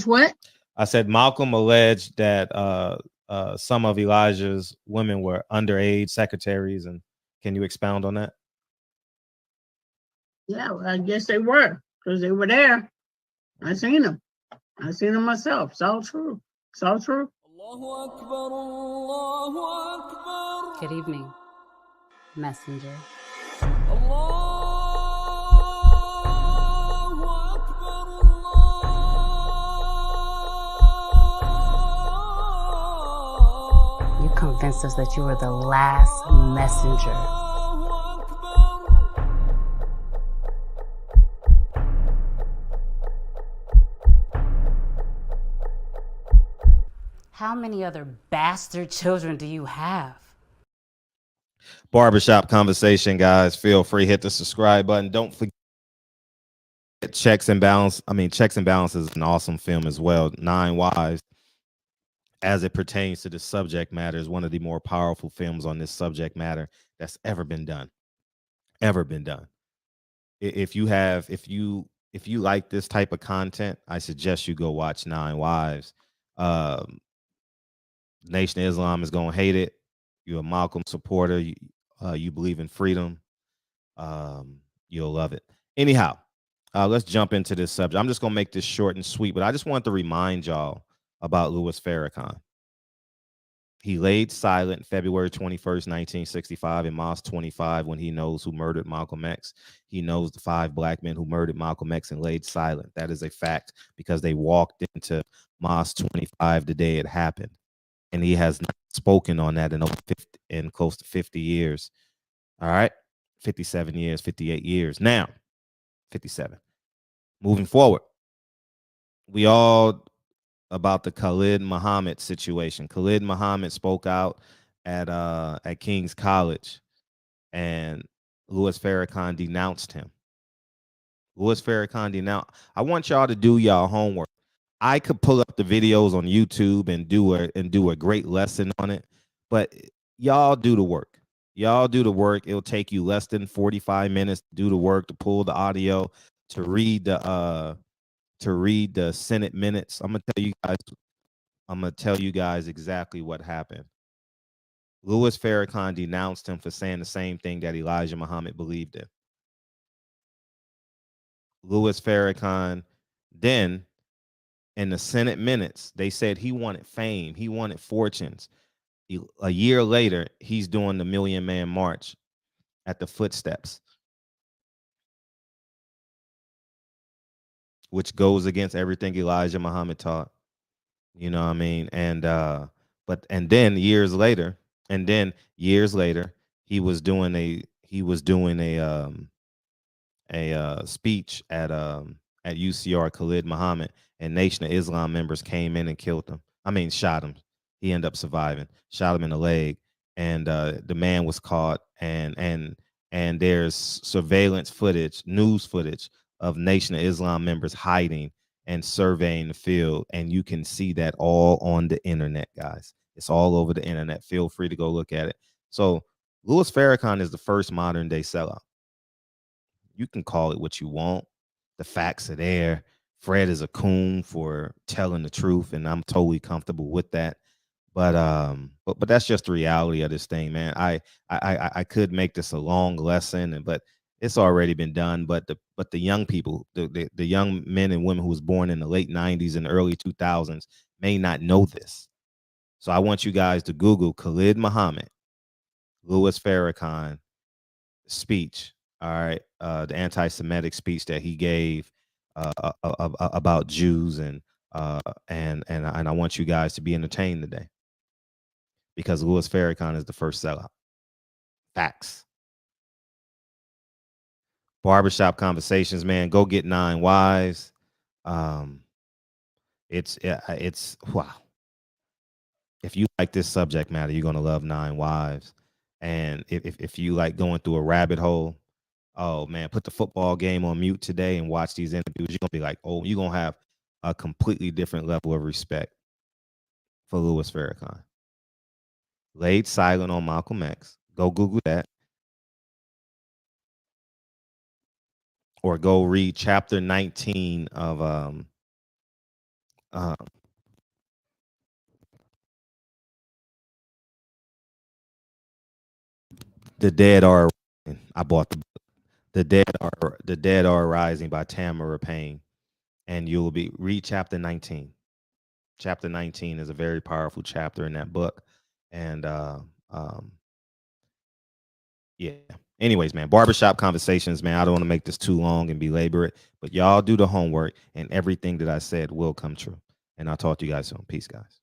alleged what? I said Malcolm alleged that some of Elijah's women were underage secretaries, and can you expound on that? Yeah, well, I guess they were, because they were there. I seen them. I seen them myself. It's all true. It's all true. Good evening, messenger. You convinced us that you were the last messenger. How many other bastard children do you have? Barbershop conversation, guys. Feel free, hit the subscribe button. Don't forget Checks and Balance. Checks and Balance is an awesome film as well. 9 Wives, as it pertains to the subject matter, is one of the more powerful films on this subject matter that's ever been done. If you like this type of content, I suggest you go watch 9 Wives. Nation of Islam is gonna hate it. You're a Malcolm supporter. You believe in freedom. You'll love it. Anyhow, let's jump into this subject. I'm just gonna make this short and sweet, but I just want to remind y'all about Louis Farrakhan. He laid silent February 21st, 1965 in Mosque 25 when he knows who murdered Malcolm X. He knows the 5 black men who murdered Malcolm X and laid silent. That is a fact because they walked into Mosque 25 the day it happened. And he has not spoken on that in close to 50 years. All right. 57 years, 58 years. Now, 57. Moving forward, we all about the Khalid Muhammad situation. Khalid Muhammad spoke out at King's College, and Louis Farrakhan denounced him. I want y'all to do y'all homework. I could pull up the videos on YouTube and do a great lesson on it, but y'all do the work. It'll take you less than 45 minutes to do the work, to pull the audio, to read the Senate minutes. I'm gonna tell you guys exactly what happened. Louis Farrakhan denounced him for saying the same thing that Elijah Muhammad believed in. Louis Farrakhan then, in the Senate minutes, they said he wanted fame, he wanted fortunes. A year later, he's doing the Million Man March at the Footsteps, which goes against everything Elijah Muhammad taught. You know what I mean? And then years later, he was doing a speech at UCR. Khalid Muhammad and Nation of Islam members came in and killed him. Shot him. He ended up surviving. Shot him in the leg, and the man was caught. And there's surveillance footage, news footage of Nation of Islam members hiding and surveying the field, and you can see that all on the internet, guys. It's all over the internet. Feel free to go look at it. So Louis Farrakhan is the first modern day sellout. You can call it what you want. The facts are there. Fred is a coon for telling the truth, and I'm totally comfortable with that. But that's just the reality of this thing, man. I could make this a long lesson, but it's already been done. But the young people, the young men and women who was born in the late 90s and early 2000s may not know this. So I want you guys to Google Khalid Muhammad, Louis Farrakhan speech. All right, the anti-Semitic speech that he gave about Jews, and I want you guys to be entertained today, because Louis Farrakhan is the first sellout. Facts. Barbershop conversations, man. Go get 9 Wives. It's wow. If you like this subject matter, you're gonna love 9 Wives. And if you like going through a rabbit hole, oh man, put the football game on mute today and watch these interviews. You're gonna be like, oh, you're gonna have a completely different level of respect for Louis Farrakhan. Laid silent on Malcolm X. Go Google that. Or go read chapter 19 of The Dead Are Rising. I bought the Dead Are Rising by Tamara Payne, and you will read chapter 19. Chapter 19 is a very powerful chapter in that book, and yeah. Anyways, man, barbershop conversations, man. I don't want to make this too long and belabor it, but y'all do the homework, and everything that I said will come true. And I'll talk to you guys soon. Peace, guys.